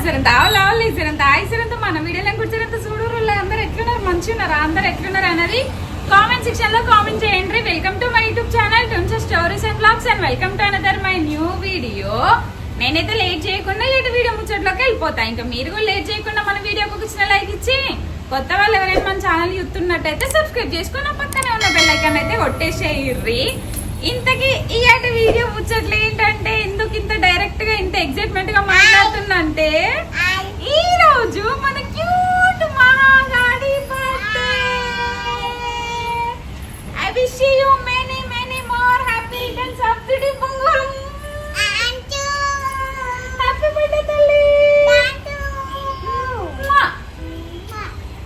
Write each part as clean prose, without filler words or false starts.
సరంత ఆవులు సరంత ఆయిసరంత మన వీడియోలో కూర్చోరంత చూడరు అందరు ఎట్లున్నారు మంచిగా ఉన్నారా అందరు ఎట్లున్నారు అనేది కామెంట్ సెక్షన్ లో కామెంట్ చేయండి. Welcome to my YouTube channel tunes stories and blogs and welcome to another my new video. నేనైతే లేట్ చేయకుండా ఇటు వీడియో ముచ్చట్లోకి వెళ్ళిపోతా. ఇంకా మీరు కూడా లేట్ చేయకుండా మన వీడియోకి ఒక చిన్న లైక్ ఇచ్చి కొత్త వాళ్ళు ఎవరైనా మన ఛానల్ చూస్తున్నట్టయితే సబ్స్క్రైబ్ చేసుకుని పక్కనే ఉన్న బెల్ ఐకాన్ అయితే కొట్టేసేయిర్రి. ఇంతకీ ఈ అటు వీడియో ముచ్చట్లు ఏంటంటే ఎందుకు ఇంత డైరెక్ట్ గా ఇంత ఎగ్జైట్మెంట్ గా మాట్లాడుతున్నా అంటే ఈ రోజు మన క్యూట్ మహాగాడి birthday. I wish you many many more happy returns of the day బంగారం. హ్యాపీ బర్త్డే తల్లి.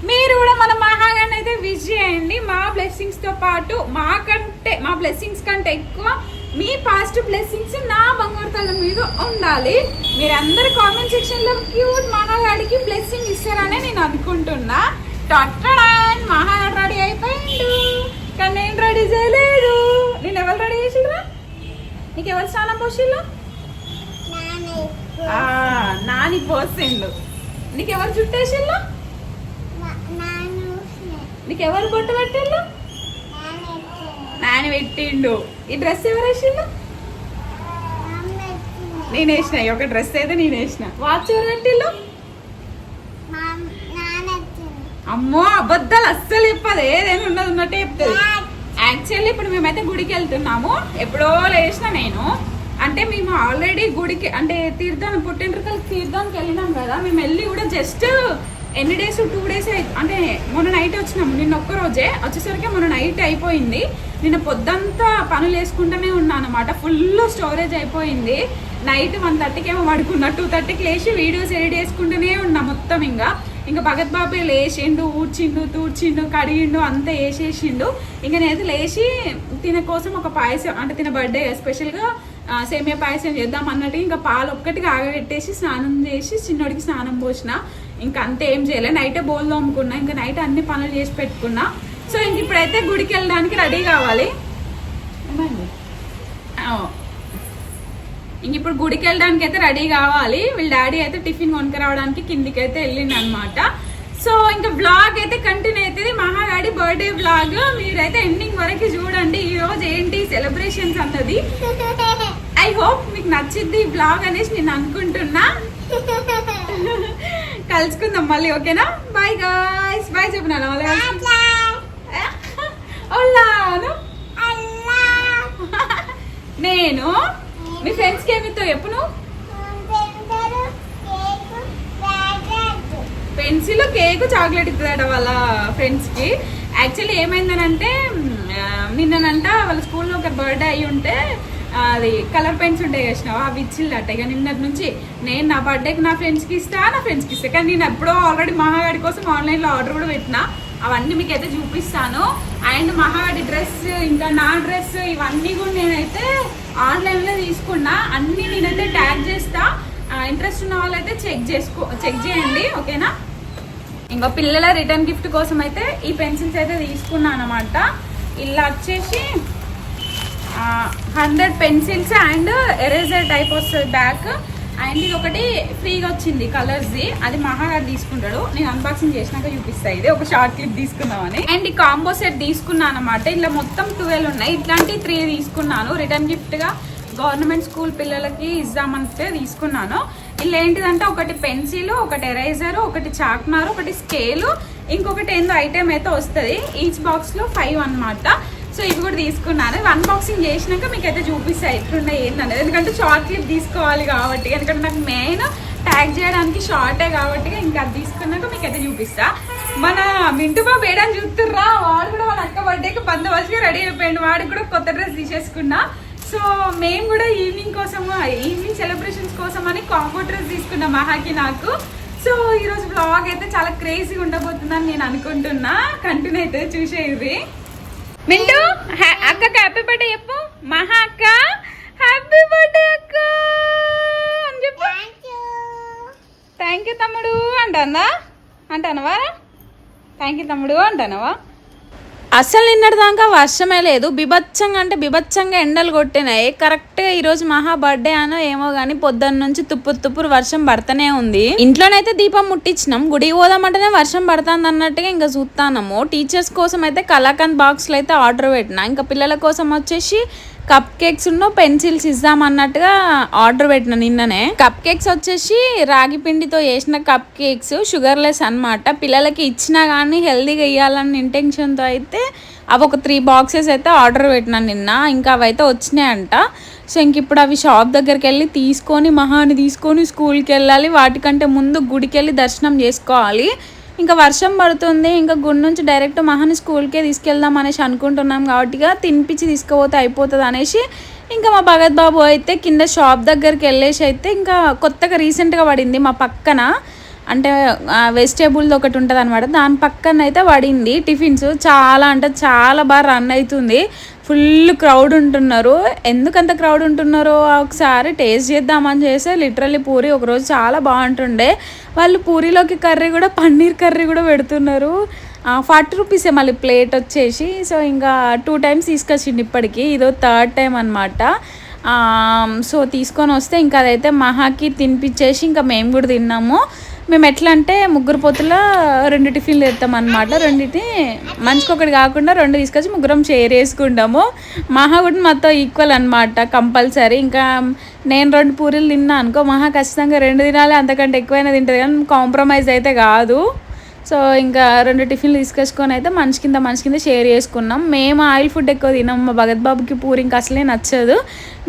మీరు కూడా మన మహాగాడిని అయితే విష్ చేయండి. మా బ్లెస్సింగ్స్ తో పాటు మా బ్లెస్సింగ్స్ కంటే ఎక్కువ మీ పాజిటివ్ బ్లెస్సింగ్స్ నా బంగారు తల మీద ఉండాలి. మీరందరూ కామెంట్ సెక్షన్ లో క్యూట్ మహాగాడికి బ్లెస్సింగ్ ఇస్తారనే నేను అనుకుంటున్నా. టట్టడాన్ మహాగాడు రెడీ అయిపోయిండు కానీ నేను రెడీ చేయలేదు. నేను ఎవరు రెడీ చేసిరా? నీకు ఎవరు స్నానం పోసిళ్ళు? నాని పోసిండు. నీకెవరు చుట్టేసిళ్ళు? నీకెవరు బొట్టు పెట్టిళ్ళు? నాని పెట్టిండు. ఈ డ్రెస్ ఎవరు వేసిండు? నేను వేసిన. ఒక డ్రెస్ అయితే నేను వేసిన. వాచ్ ఎవరు పెట్టిళ్ళు? అమ్మో అబద్ధాలు అస్సలు చెప్పదు. ఏదైనా ఉన్నట్టే చెప్తుంది. యాక్చువల్లీ ఇప్పుడు మేమైతే గుడికి వెళ్తున్నాము. ఎప్పుడో లేచిన నేను అంటే మేము ఆల్రెడీ గుడికి అంటే పుట్టింటికలకి తీర్థానికి వెళ్ళినాం కదా. మేము వెళ్ళి కూడా జస్ట్ ఎన్ని డేస్ 2 days అంటే మొన్న నైట్ వచ్చినాము. నిన్న ఒక్క రోజే వచ్చేసరికి మొన్న నైట్ అయిపోయింది. నిన్న పొద్దంతా పనులు వేసుకుంటూనే ఉన్నా అనమాట. ఫుల్ స్టోరేజ్ అయిపోయింది. నైట్ 1:30కి ఏమో పడుకున్నా. 2:30కి లేచి వీడియోస్ ఎడిట్ చేసుకుంటూనే ఉన్నా మొత్తం. ఇంకా భగత్ బాబే లేచిండు, ఊడ్చిండు, తూడ్చిండు, కడిగిండు, అంతా వేసేసిండు. ఇంకా నేనైతే లేచి తిన కోసం ఒక పాయసం అంటే తిన బర్త్డే స్పెషల్గా సేమియా పాయసం చేద్దాం అన్నట్టు ఇంకా పాలు ఒక్కటిగా ఆగబెట్టేసి స్నానం చేసి చిన్నోడికి స్నానం పోసిన. ఇంకా అంతే ఏం చేయలే. నైటే బోల్ తోముకున్నా. ఇంకా నైట్ అన్ని పనులు చేసి పెట్టుకున్నా. సో ఇంక ఇప్పుడైతే గుడికి వెళ్ళడానికి రెడీ కావాలి. ఇంక ఇప్పుడు గుడికి వెళ్ళడానికి అయితే రెడీ కావాలి. వీళ్ళ డాడీ అయితే టిఫిన్ కొనుక్కరావడానికి కిందికి అయితే వెళ్ళింది అనమాట. సో ఇంకా బ్లాగ్ అయితే కంటిన్యూ అవుతుంది. మహాగాడి బర్త్డే బ్లాగ్ మీరైతే ఎండింగ్ వరకు చూడండి. ఈ రోజు ఏంటి సెలబ్రేషన్స్ అన్నది. ఐ హోప్ మీకు నచ్చింది ఈ బ్లాగ్ అనేసి నేను అనుకుంటున్నా. కలుసుకుందాం మళ్ళీ. ఓకేనా? Bye guys. బాయ్ చెప్పినాను. నేను మీ ఫ్రెండ్స్ కి ఏమితో చెప్పు నువ్వు? పెన్సిల్, కేక్, చాక్లెట్ ఇస్తుందట వాళ్ళ ఫ్రెండ్స్ కి. యాక్చువల్లీ ఏమైందనంటే నిన్ననంట వాళ్ళ స్కూల్లో ఒక బర్త్డే అయ్యి ఉంటే అది కలర్ పెన్స్ ఉంటాయి చేసినావా అవి ఇచ్చిల్లట. ఇక నిన్నటి నుంచి నేను నా బర్త్డేకి నా ఫ్రెండ్స్కి ఇస్తా కానీ నేను ఎప్పుడో ఆల్రెడీ మహాగాడి కోసం ఆన్లైన్లో ఆర్డర్ కూడా పెట్టినా. అవన్నీ మీకు అయితే చూపిస్తాను. అండ్ మహాగాడి డ్రెస్ ఇంకా నా డ్రెస్ ఇవన్నీ కూడా నేనైతే ఆన్లైన్లో తీసుకున్నా. అన్నీ నేనైతే ట్యాగ్ చేస్తా. ఇంట్రెస్ట్ ఉన్న వాళ్ళైతే చెక్ చేయండి. ఓకేనా? ఇంకా పిల్లల రిటర్న్ గిఫ్ట్ కోసం అయితే ఈ పెన్సిల్స్ అయితే తీసుకున్నా అనమాట. ఇలా వచ్చేసి 100 పెన్సిల్స్ అండ్ ఎరేజర్ టైప్ వస్తుంది బ్యాక్. అండ్ ఇది ఒకటి ఫ్రీగా వచ్చింది కలర్స్ది. అది మహాగాడు తీసుకుంటాడు. నేను అన్బాక్సింగ్ చేసినాక చూపిస్తాను. ఇది ఒక షార్ట్ క్లిప్ తీసుకుందామని. అండ్ ఈ కాంబో సెట్ తీసుకున్నాను అనమాట. ఇలా మొత్తం 12 ఉన్నాయి. ఇట్లాంటి 3 తీసుకున్నాను రిటర్న్ గిఫ్ట్ గా. గవర్నమెంట్ స్కూల్ పిల్లలకి ఇద్దామంటే తీసుకున్నాను. ఇలా ఏంటిదంటే ఒకటి పెన్సిల్, ఒకటి ఎరేజర్, ఒకటి చాక్నార్, ఒకటి స్కేలు, ఇంకొకటి ఏందో ఐటెం అయితే వస్తుంది. ఈచ్ బాక్స్ లో 5 అనమాట. సో ఇవి కూడా తీసుకున్నాను. అన్బాక్సింగ్ చేసినాక మీకు అయితే చూపిస్తాయి ఎట్లున్నాయి ఏంటనేది. ఎందుకంటే షార్ట్ క్లిప్ తీసుకోవాలి కాబట్టి. ఎందుకంటే నాకు మెయిన్ ట్యాగ్ చేయడానికి షార్టే కాబట్టి ఇంకా అది తీసుకున్నాక మీకు అయితే చూపిస్తా. మన మింటూ బాబు వేయడానికి చూస్తుర్రా. వాడు కూడా వాళ్ళ అక్క బర్త్డేకి బందోబస్తుగా రెడీ అయిపోయాడు. వాడికి కూడా కొత్త డ్రెస్ తీసేసుకున్నా. సో మేము కూడా ఈవినింగ్ సెలబ్రేషన్స్ కోసం అని కాంబో డ్రెస్ తీసుకున్నాం మహాకి నాకు. సో ఈరోజు బ్లాగ్ అయితే చాలా క్రేజీగా ఉండబోతుందని నేను అనుకుంటున్నా. కంటిన్యూ అయితే చూసేది. మింటూ అక్కకి హ్యాపీ బర్త్డే చెప్పు. మహా అక్క హ్యాపీ బర్త్డే అక్క అని చెప్పు. థ్యాంక్ యూ తమ్ముడు అంటావా? థ్యాంక్ యూ తమ్ముడు అంటానవా? అసలు నిన్నటిదాకా వర్షమే లేదు, బిభత్సంగా అంటే బిభత్సంగా ఎండలు కొట్టినాయి. కరెక్ట్గా ఈరోజు మహా బర్త్డే అనో ఏమో కానీ పొద్దున్న నుంచి తుప్పురు వర్షం పడతానే ఉంది. ఇంట్లోనైతే దీపం ముట్టించినాం, గుడికి పోదామంటేనే వర్షం పడుతుంది అన్నట్టుగా ఇంకా చూస్తాము. టీచర్స్ కోసం అయితే కలాకండ్ బాక్స్లు అయితే ఆర్డర్ పెట్టినా, ఇంకా పిల్లల కోసం వచ్చేసి కప్ కేక్స్ పెన్సిల్స్ ఇద్దామన్నట్టుగా ఆర్డర్ పెట్టిన నిన్ననే. కప్ కేక్స్ వచ్చేసి రాగి పిండితో చేసిన కప్ కేక్స్, షుగర్లెస్ అనమాట. పిల్లలకి ఇచ్చినా కానీ హెల్దీగా ఇవ్వాలన్న ఇంటెన్షన్తో అయితే అవి ఒక 3 బాక్సెస్ అయితే ఆర్డర్ పెట్టినా నిన్న. ఇంకా అవి అయితే వచ్చినాయంట. సో ఇంక ఇప్పుడు అవి షాప్ దగ్గరికి వెళ్ళి తీసుకొని మహాని తీసుకొని స్కూల్కి వెళ్ళాలి. వాటికంటే ముందు గుడికి వెళ్ళి దర్శనం చేసుకోవాలి. ఇంకా వర్షం పడుతుంది, ఇంకా గుడి నుంచి డైరెక్ట్ మహాని స్కూల్కే తీసుకెళ్దాం అనేసి అనుకుంటున్నాం. కాబట్టి తినిపించి తీసుకుపోతే అయిపోతుంది అనేసి ఇంకా మా భగత్ బాబు అయితే కింద షాప్ దగ్గరికి వెళ్ళేసి అయితే ఇంకా కొత్తగా రీసెంట్గా పడింది మా పక్కన, అంటే వెజిటేబుల్ది ఒకటి ఉంటుంది అనమాట, దాని పక్కన అయితే పడింది టిఫిన్స్. చాలా అంటే చాలా బాగా రన్ అవుతుంది, ఫుల్ క్రౌడ్ ఉంటున్నారు. ఎందుకంత క్రౌడ్ ఉంటున్నారో ఒకసారి టేస్ట్ చేద్దామని చేస్తే లిటరల్లీ పూరి ఒకరోజు చాలా బాగుంటుండే. వాళ్ళు పూరీలోకి కర్రీ కూడా పన్నీర్ కర్రీ కూడా పెడుతున్నారు. 40 రూపీసే మళ్ళీ ప్లేట్ వచ్చేసి. సో ఇంకా 2 టైమ్స్ తీసుకొచ్చిండు, ఇప్పటికి ఇదో 3rd టైం అనమాట. సో తీసుకొని వస్తే ఇంకా అదైతే మహాకి తినిపించేసి ఇంకా మేము కూడా తిన్నాము. మేము ఎట్లా అంటే 3 పొత్తుల 2 టిఫిన్లు తెస్తాం అనమాట. రెండింటిని మంచికి ఒకటి కాకుండా 2 తీసుకొచ్చి 3 షేర్ చేసుకుంటాము. మహా కూడా మాతో ఈక్వల్ అనమాట, కంపల్సరీ. ఇంకా నేను 2 పూరీలు తిన్నా అనుకో, మహా ఖచ్చితంగా 2 తినాలి, అంతకంటే ఎక్కువైనా తింటుంది, కానీ కాంప్రమైజ్ అయితే కాదు. సో ఇంకా 2 టిఫిన్లు తీసుకొచ్చుకొని అయితే మనిషి కింద షేర్ చేసుకున్నాం. మేము ఆయిల్ ఫుడ్ ఎక్కువ తినాం. మా భగత్ బాబుకి పూరి ఇంకా అసలే నచ్చదు.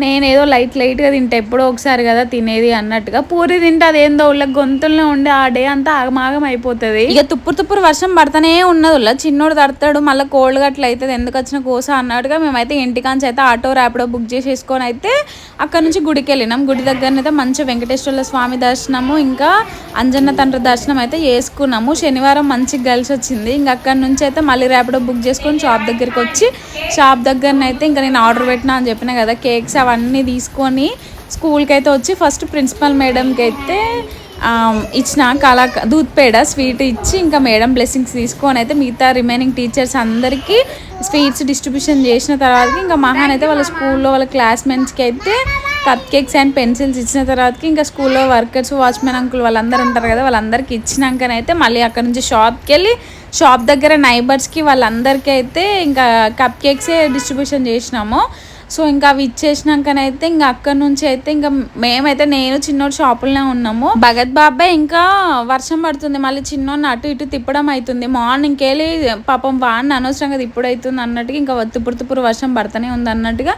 నేను ఏదో లైట్గా తింటా, ఎప్పుడో ఒకసారి కదా తినేది అన్నట్టుగా. పూరి తింటే అదేందో ఉళ్ళ గొంతుల్లో ఉండే ఆ డే అంతా ఆగమాగం అయిపోతుంది. ఇక తుప్పురు వర్షం పడతానే ఉన్నది. ఉళ్ళ చిన్నోడు తడతాడు, మళ్ళీ కోల్డ్ గట్ల అవుతుంది, ఎందుకు వచ్చిన కోస అన్నట్టుగా మేమైతే ఇంటికాంచి అయితే ఆటో ర్యాపిడో బుక్ చేసేసుకొని అయితే అక్కడ నుంచి గుడికి వెళ్ళినాం. గుడి దగ్గరనైతే మంచి వెంకటేశ్వర స్వామి దర్శనము, ఇంకా అంజన్న తండ్రి దర్శనం అయితే చేసుకున్నాము. శనివారం మంచిగా కలిసి వచ్చింది. ఇంకా అక్కడ నుంచి అయితే మళ్ళీ ర్యాపిడో బుక్ చేసుకొని షాప్ దగ్గరికి వచ్చి, షాప్ దగ్గరనైతే ఇంకా నేను ఆర్డర్ పెట్టినా అని చెప్పిన కదా, కేక్స్ అవన్నీ తీసుకొని స్కూల్కి అయితే వచ్చి ఫస్ట్ ప్రిన్సిపల్ మేడంకి అయితే ఇచ్చిన దూద్ పేడ స్వీట్ ఇచ్చి, ఇంకా మేడం బ్లెస్సింగ్స్ తీసుకొని అయితే మిగతా రిమైనింగ్ టీచర్స్ అందరికీ స్వీట్స్ డిస్ట్రిబ్యూషన్ చేసిన తర్వాత ఇంకా మహాన్ అయితే వాళ్ళ స్కూల్లో వాళ్ళ క్లాస్మేట్స్కి అయితే కప్ కేక్స్ అండ్ పెన్సిల్స్ ఇచ్చిన తర్వాతకి ఇంకా స్కూల్లో వర్కర్స్, వాచ్మెన్ అంకుల్ వాళ్ళందరూ ఉంటారు కదా, వాళ్ళందరికీ ఇచ్చినాకనైతే మళ్ళీ అక్కడ నుంచి షాప్కి వెళ్ళి షాప్ దగ్గర నైబర్స్కి వాళ్ళందరికీ అయితే ఇంకా కప్ కేక్సే డిస్ట్రిబ్యూషన్ చేసినాము. సో ఇంకా అవి ఇచ్చేసినాకనైతే ఇంకా అక్కడ నుంచి అయితే ఇంకా మేమైతే నేను చిన్నోడు షాపులోనే ఉన్నాము. భగత్ బాబాయ్ ఇంకా వర్షం పడుతుంది, మళ్ళీ చిన్నోడిని అటు ఇటు తిప్పడం అవుతుంది. మార్నింగ్కి వెళ్ళి పాపం వాడిని అనవసరంగా తిప్పుడు అవుతుంది అన్నట్టుగా ఇంకా తుప్పుడు వర్షం పడుతూనే ఉంది అన్నట్టుగా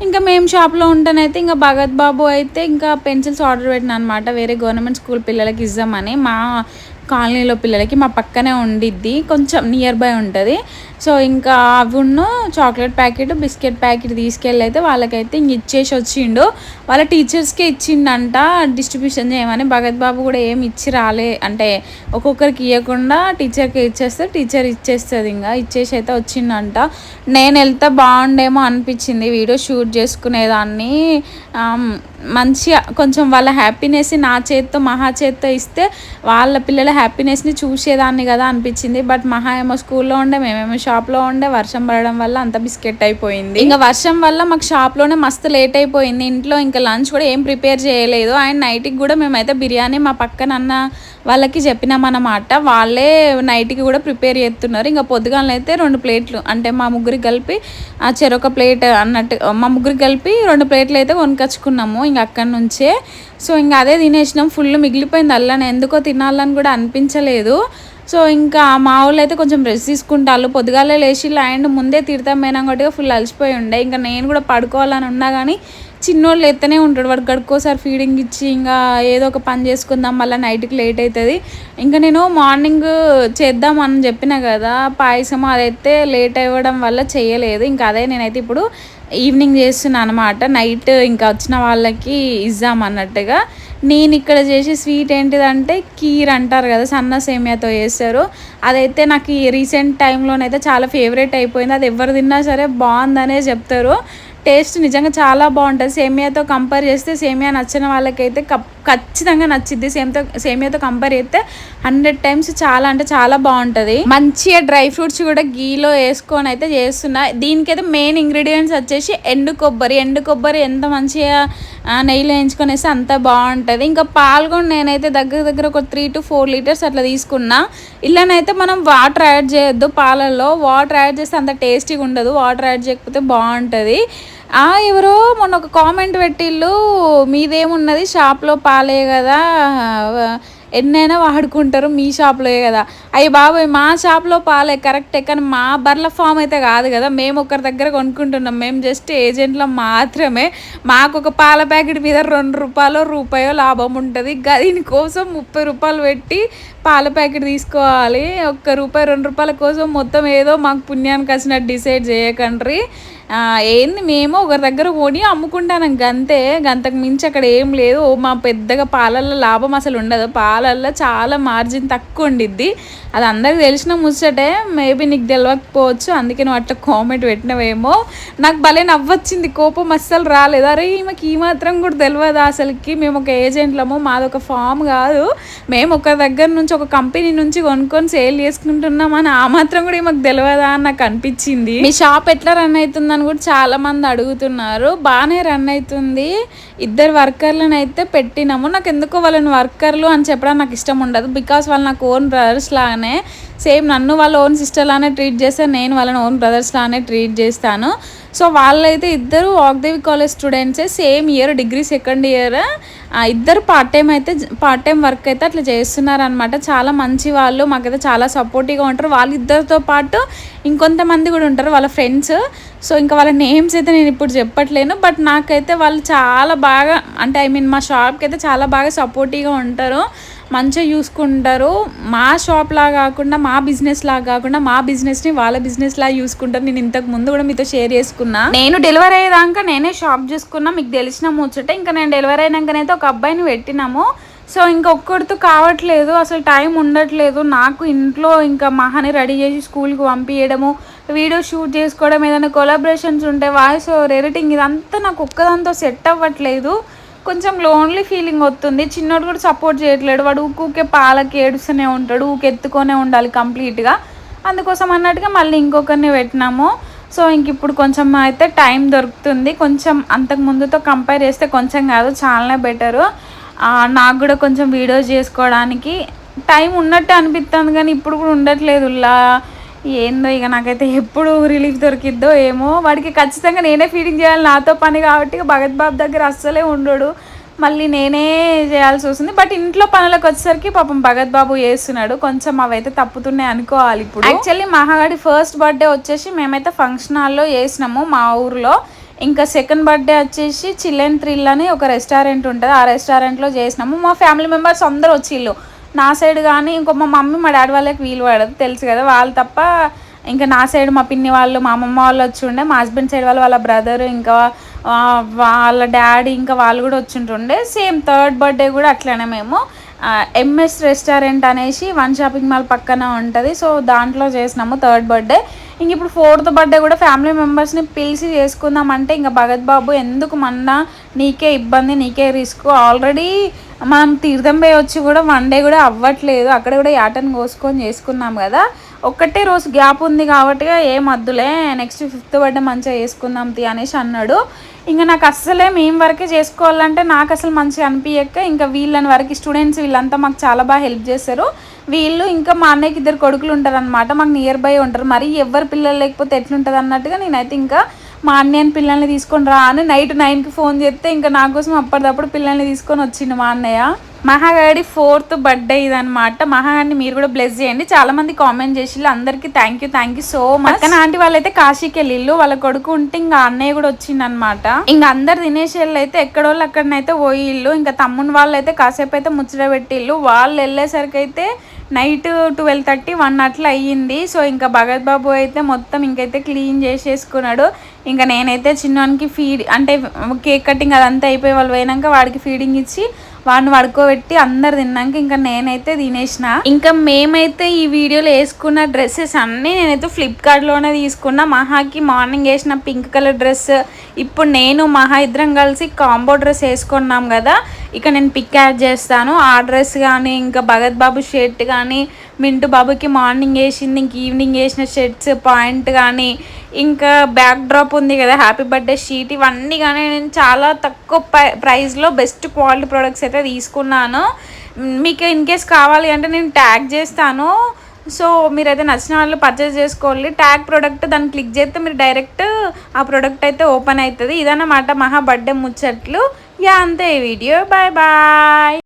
ఇంకా మేము షాప్లో ఉంటేనైతే ఇంకా భగత్ బాబు అయితే ఇంకా పెన్సిల్స్ ఆర్డర్ పెట్టిన అనమాట, వేరే గవర్నమెంట్ స్కూల్ పిల్లలకి ఇద్దామని. మా కాలనీలో పిల్లలకి మా పక్కనే ఉండిద్ది, కొంచెం నియర్ బై ఉంటుంది. సో ఇంకా అవి చాక్లెట్ ప్యాకెట్, బిస్కెట్ ప్యాకెట్ తీసుకెళ్ళి అయితే వాళ్ళకైతే ఇంక ఇచ్చేసి వచ్చిండు. వాళ్ళ టీచర్స్కే ఇచ్చిండంట డిస్ట్రిబ్యూషన్ చేయమని. భగత్ బాబు కూడా ఏమి ఇచ్చి రాలే, అంటే ఒక్కొక్కరికి ఇవ్వకుండా టీచర్కి ఇచ్చేస్తే టీచర్ ఇచ్చేస్తుంది. ఇంకా ఇచ్చేసి అయితే వచ్చిండంట. నేను వెళ్తే బాగుండేమో అనిపించింది, వీడియో షూట్ చేసుకునేదాన్ని. మంచిగా కొంచెం వాళ్ళ హ్యాపీనెస్ని నా చేత్తో మహా చేత్తో ఇస్తే వాళ్ళ పిల్లల హ్యాపీనెస్ని చూసేదాన్ని కదా అనిపించింది. బట్ మహా ఏమో స్కూల్లో ఉండే, మేమేమో షాప్లో ఉండే. వర్షం పడడం వల్ల అంత బిస్కెట్ అయిపోయింది. ఇంకా వర్షం వల్ల మాకు షాప్లోనే మస్తు లేట్ అయిపోయింది. ఇంట్లో ఇంకా లంచ్ కూడా ఏం ప్రిపేర్ చేయలేదు. అండ్ నైట్కి కూడా మేమైతే బిర్యానీ మా పక్కన అన్న వాళ్ళకి చెప్పినామన్నమాట, వాళ్ళే నైట్కి కూడా ప్రిపేర్ చేస్తున్నారు. ఇంకా పొద్దుగాలనైతే అయితే 2 ప్లేట్లు, అంటే మా ముగ్గురికి కలిపి చెరొక ప్లేట్ అన్నట్టు, మా ముగ్గురికి కలిపి 2 ప్లేట్లు అయితే కొనుకొచ్చుకున్నాము ఇంకా అక్కడి నుంచే. సో ఇంకా అదే తినేసినాం, ఫుల్ మిగిలిపోయింది. అల్లానే ఎందుకో తినాలని కూడా అనిపించలేదు. సో ఇంకా మా వాళ్ళు అయితే కొంచెం రెస్ట్ తీసుకుంటారు, పొద్దుగాలే లేచి అండ్ ముందే తీర్థం పోయినా కొట్టిగా ఫుల్ అలసిపోయి ఉండే. ఇంకా నేను కూడా పడుకోవాలని ఉన్నా కానీ చిన్నోళ్ళు ఎత్తనే ఉంటాడు, వాడు గడుకోసారి ఫీడింగ్ ఇచ్చి ఇంకా ఏదో ఒక పని చేసుకుందాం, మళ్ళీ నైట్కి లేట్ అవుతుంది. ఇంకా నేను మార్నింగ్ చేద్దామని చెప్పిన కదా పాయసం, అదైతే లేట్ అవ్వడం వల్ల చేయలేదు. ఇంకా అదే నేనైతే ఇప్పుడు ఈవినింగ్ చేస్తున్నాను అనమాట, నైట్ ఇంకా వచ్చిన వాళ్ళకి ఇద్దామన్నట్టుగా. నేను ఇక్కడ చేసే స్వీట్ ఏంటిదంటే కీర్ అంటారు కదా, సన్న సేమియాతో చేస్తారు. అదైతే నాకు ఈ రీసెంట్ టైంలోనైతే చాలా ఫేవరెట్ అయిపోయింది. అది ఎవరు తిన్నా సరే బాగుందనే చెప్తారు. టేస్ట్ నిజంగా చాలా బాగుంటుంది. సేమియాతో కంపేర్ చేస్తే సేమియా నచ్చిన వాళ్ళకైతే ఖచ్చితంగా నచ్చిద్ది. సేమియాతో కంపేర్ చేస్తే 100 times చాలా అంటే చాలా బాగుంటుంది. మంచిగా డ్రై ఫ్రూట్స్ కూడా గీలో వేసుకొని అయితే చేస్తున్నా. దీనికైతే మెయిన్ ఇంగ్రీడియంట్స్ వచ్చేసి ఎండు కొబ్బరి ఎంత మంచిగా నెయ్యిలో వేయించుకొని వేస్తే అంత బాగుంటుంది. ఇంకా పాలు కూడా నేనైతే దగ్గర ఒక 3 to 4 liters అట్లా తీసుకున్నా. ఇలానైతే మనం వాటర్ యాడ్ చేయొద్దు, పాలల్లో వాటర్ యాడ్ చేస్తే అంత టేస్టీగా ఉండదు, వాటర్ యాడ్ చేయకపోతే బాగుంటుంది. ఎవరో మొన్న ఒక కామెంట్ పెట్టిళ్ళు, మీదేమున్నది షాప్లో పాలే కదా, ఎన్నైనా వాడుకుంటారు, మీ షాప్లో కదా. అయ్యి బాబాయ్, మా షాప్లో పాలే కరెక్టే, కానీ మా బర్ల ఫామ్ అయితే కాదు కదా, మేము ఒకరి దగ్గర కొనుక్కుంటున్నాం, మేము జస్ట్ ఏజెంట్లో మాత్రమే. మాకు ఒక పాల ప్యాకెట్ మీద ₹2 లాభం ఉంటుంది. దీనికోసం ₹30 పెట్టి పాల ప్యాకెట్ తీసుకోవాలి. ₹1 కోసం మొత్తం ఏదో మాకు పుణ్యానికి వచ్చినట్టు డిసైడ్ చేయకండ్రి. ఏంది, మేము ఒకరి దగ్గర కొని అమ్ముకుంటాను గంతే, గంతకు మించి అక్కడ ఏం లేదు. మా పెద్దగా పాలల్లో లాభం అసలు ఉండదు, పాలల్లో చాలా మార్జిన్ తక్కువ ఉండిద్ది. అది అందరికి తెలిసిన ముచ్చటే, మేబీ నీకు తెలియకపోవచ్చు, అందుకే నువ్వు అట్లా కామెంట్ పెట్టినవేమో. నాకు భలే నవ్వొచ్చింది, కోపం అస్సలు రాలేదు. అరే ఈమెకి ఈ మాత్రం కూడా తెలియదు అసలుకి, మేము ఒక ఏజెంట్లము, మాది ఒక ఫామ్ కాదు, మేము ఒక దగ్గర నుంచి ఒక కంపెనీ నుంచి కొనుక్కొని సేల్ చేసుకుంటున్నామని ఆ మాత్రం కూడా ఈమెకు తెలియదా అని నాకు అనిపించింది. మీ షాప్ ఎట్లా రన్ అవుతుందని కూడా చాలా మంది అడుగుతున్నారు. బాగానే రన్ అవుతుంది. 2 వర్కర్లను అయితే పెట్టినాము. నాకు ఎందుకో వాళ్ళని వర్కర్లు అని చెప్పడం నాకు ఇష్టం ఉండదు, బికాస్ వాళ్ళు నాకు ఓన్ బ్రదర్స్ లాగానే, సేమ్ నన్ను వాళ్ళ ఓన్ సిస్టర్ లానే ట్రీట్ చేస్తే నేను వాళ్ళని ఓన్ బ్రదర్స్ లానే ట్రీట్ చేస్తాను. సో వాళ్ళైతే ఇద్దరు వాగ్దేవి కాలేజ్ స్టూడెంట్సే, same year, degree 2nd year. ఇద్దరు పార్ట్ టైం వర్క్ అయితే అట్లా చేస్తున్నారు అనమాట. చాలా మంచి వాళ్ళు, మాకైతే చాలా సపోర్టివ్గా ఉంటారు. వాళ్ళిద్దరితో పాటు ఇంకొంతమంది కూడా ఉంటారు, వాళ్ళ ఫ్రెండ్స్. సో ఇంకా వాళ్ళ నేమ్స్ అయితే నేను ఇప్పుడు చెప్పట్లేను, బట్ నాకైతే వాళ్ళు చాలా బాగా, అంటే మా షాప్కి అయితే చాలా బాగా సపోర్టివ్గా ఉంటారు, మంచిగా చూసుకుంటారు. మా షాప్ లాగా కాకుండా, మా బిజినెస్ లాగా కాకుండా, మా బిజినెస్ని వాళ్ళ బిజినెస్ లాగా చూసుకుంటారు. నేను ఇంతకు ముందు కూడా మీతో షేర్ చేసుకున్నా. నేను డెలివరీ అయ్యేదాకా నేనే షాప్ చూసుకున్నా, మీకు తెలిసిన ముచ్చట. ఇంకా నేను డెలివరీ అయినాకనైతే ఒక అబ్బాయిని పెట్టినాము. సో ఇంకొక్కరితో కావట్లేదు, అసలు టైం ఉండట్లేదు నాకు. ఇంట్లో ఇంకా మహాని రెడీ చేసి స్కూల్కి పంపించడము, వీడియో షూట్ చేసుకోవడం, ఏదైనా కొలాబరేషన్స్ ఉంటే వాయిస్ ఓవర్ ఎడిటింగ్, ఇదంతా నాకు ఒక్కదాంతో సెట్ అవ్వట్లేదు. కొంచెం లోన్లీ ఫీలింగ్ వస్తుంది. చిన్నోడు కూడా సపోర్ట్ చేయట్లేడు, వాడు ఊకే పాలకి ఏడుస్తూనే ఉంటాడు, ఊకే ఎత్తుకొనే ఉండాలి కంప్లీట్గా. అందుకోసం అన్నట్టుగా మళ్ళీ ఇంకొకరిని పెట్టినాము. సో ఇంక ఇప్పుడు కొంచెం అయితే టైం దొరుకుతుంది, కొంచెం అంతకు ముందుతో కంపేర్ చేస్తే కొంచెం కాదు చాలానే బెటరు. నాకు కూడా కొంచెం వీడియోస్ చేసుకోవడానికి టైం ఉన్నట్టు అనిపిస్తుంది, కానీ ఇప్పుడు కూడా ఉండట్లేదు. ఏందో ఇక నాకైతే ఎప్పుడు రిలీఫ్ దొరికిద్దో ఏమో. వాడికి ఖచ్చితంగా నేనే ఫీడింగ్ చేయాలి, నాతో పని కాబట్టి భగత్ బాబు దగ్గర అస్సలే ఉండడు, మళ్ళీ నేనే చేయాల్సి వస్తుంది. బట్ ఇంట్లో పనులకు వచ్చేసరికి పాపం భగత్ బాబు చేస్తున్నాడు, కొంచెం అవైతే తప్పుతున్నాయి అనుకోవాలి. ఇప్పుడు యాక్చువల్లీ మహాగాడి ఫస్ట్ బర్త్డే వచ్చేసి మేమైతే ఫంక్షన్ హాల్లో చేసినాము మా ఊర్లో. ఇంకా సెకండ్ బర్త్డే వచ్చేసి చిల్లెన్ థ్రిల్ అని ఒక రెస్టారెంట్ ఉంటుంది, ఆ రెస్టారెంట్లో చేసినాము. మా ఫ్యామిలీ మెంబర్స్ అందరూ వచ్చిళ్ళు, నా సైడ్ కానీ ఇంకో మా మమ్మీ మా డాడీ వాళ్ళకి వీలు పడదు తెలుసు కదా, వాళ్ళు తప్ప ఇంకా నా సైడ్ మా పిన్ని వాళ్ళు, మా అమ్మమ్మ వాళ్ళు వచ్చి ఉండే, మా హస్బెండ్ సైడ్ వాళ్ళ బ్రదర్, ఇంకా వాళ్ళ డాడీ, ఇంకా వాళ్ళు కూడా వచ్చింటుండే. సేమ్ థర్డ్ బర్త్డే కూడా అట్లనే మేము ఎంఎస్ రెస్టారెంట్ అనేసి వన్ షాపింగ్ మాల్ పక్కన ఉంటుంది, సో దాంట్లో చేసినాము థర్డ్ బర్త్డే. ఇంక ఇప్పుడు 4th బర్త్డే కూడా ఫ్యామిలీ మెంబర్స్ని పిలిచి చేసుకుందామంటే ఇంకా భగత్ బాబు ఎందుకు మన్నా, నీకే ఇబ్బంది, నీకే రిస్క్, ఆల్రెడీ మనం తీర్థం పోయి వచ్చి కూడా 1 day కూడా అవ్వట్లేదు, అక్కడ కూడా యాటను కోసుకొని చేసుకున్నాం కదా, ఒక్కటే రోజు గ్యాప్ ఉంది కాబట్టి ఏం వద్దులే, నెక్స్ట్ 5th బర్త్డే మంచిగా చేసుకుందాం అనేసి అన్నాడు. ఇంకా నాకు అస్సలే మేము వరకే చేసుకోవాలంటే నాకు అసలు మంచిగా అనిపించక, ఇంకా వీళ్ళని వరకు స్టూడెంట్స్ వీళ్ళంతా మాకు చాలా బాగా హెల్ప్ చేస్తారు. వీళ్ళు ఇంకా మా అన్నయ్యకి 2 కొడుకులు ఉంటారు అనమాట, మాకు నియర్ బై ఉంటారు. మరి ఎవరు పిల్లలు లేకపోతే ఎట్లుంటుంది అన్నట్టుగా నేనైతే ఇంకా మా అన్నయ్యని పిల్లల్ని తీసుకొని రా అని నైట్ 9కి ఫోన్ చేస్తే ఇంకా నా కోసం అప్పటిదప్పుడు పిల్లల్ని తీసుకొని వచ్చిండు మా అన్నయ్య. మహాగాడి 4th బర్త్డే ఇదనమాట. మహాగాడిని మీరు కూడా బ్లెస్ చేయండి. చాలా మంది కామెంట్ చేసి అందరికీ థ్యాంక్ యూ సో మచ్. కానీ ఆంటీ వాళ్ళైతే కాశీకి వెళ్ళిళ్ళు, వాళ్ళ కొడుకు ఉంటే ఇంకా అన్నయ్య కూడా వచ్చిండు అనమాట. ఇంకా అందరు తినేసేళ్ళు అయితే ఎక్కడోళ్ళు అక్కడనైతే పోయిళ్ళు. ఇంకా తమ్ముని వాళ్ళు అయితే కాసేపు అయితే ముచ్చట పెట్టిళ్ళు. వాళ్ళు వెళ్ళేసరికి అయితే నైట్ 12:30, 1 అట్లా అయ్యింది. సో ఇంకా భగత్ బాబు అయితే మొత్తం ఇంకైతే క్లీన్ చేసేసుకున్నాడు. ఇంకా నేనైతే చిన్నవానికి ఫీడ్ అంటే కేక్ కటింగ్ అదంతా అయిపోయి వాళ్ళు పోయినాక వాడికి ఫీడింగ్ ఇచ్చి వాడిని పడుకోబెట్టి అందరు తిన్నాక ఇంకా నేనైతే తినేసిన. ఇంకా మేమైతే ఈ వీడియోలో వేసుకున్న డ్రెస్సెస్ అన్నీ నేనైతే ఫ్లిప్కార్ట్లోనే తీసుకున్నా. మహాకి మార్నింగ్ వేసిన పింక్ కలర్ డ్రెస్, ఇప్పుడు నేను మహా ఇద్దరం కలిసి కాంబో డ్రెస్ వేసుకున్నాం కదా, ఇక నేను పిక్ యాడ్ చేస్తాను. ఆ డ్రెస్ కానీ ఇంకా భగత్ బాబు షర్ట్ కానీ, మింటూ బాబుకి మార్నింగ్ వేసింది ఇంక ఈవినింగ్ వేసిన షర్ట్స్ పాయింట్ కానీ, ఇంకా బ్యాక్ డ్రాప్ ఉంది కదా హ్యాపీ బర్త్డే షీట్, ఇవన్నీ కానీ నేను చాలా తక్కువ ప్రైస్లో బెస్ట్ క్వాలిటీ ప్రొడక్ట్స్ అయితే తీసుకున్నాను. మీకు ఇన్ కేస్ కావాలి అంటే నేను ట్యాగ్ చేస్తాను. సో మీరైతే నచ్చిన వాళ్ళు పర్చేస్ చేసుకోవాలి. ట్యాగ్ ప్రోడక్ట్ దాన్ని క్లిక్ చేస్తే మీరు డైరెక్ట్ ఆ ప్రోడక్ట్ అయితే ఓపెన్ అవుతుంది. ఇదన్నమాట మహా బర్త్డే ముచ్చట్లు. యా అంతే ఈ వీడియో. Bye bye.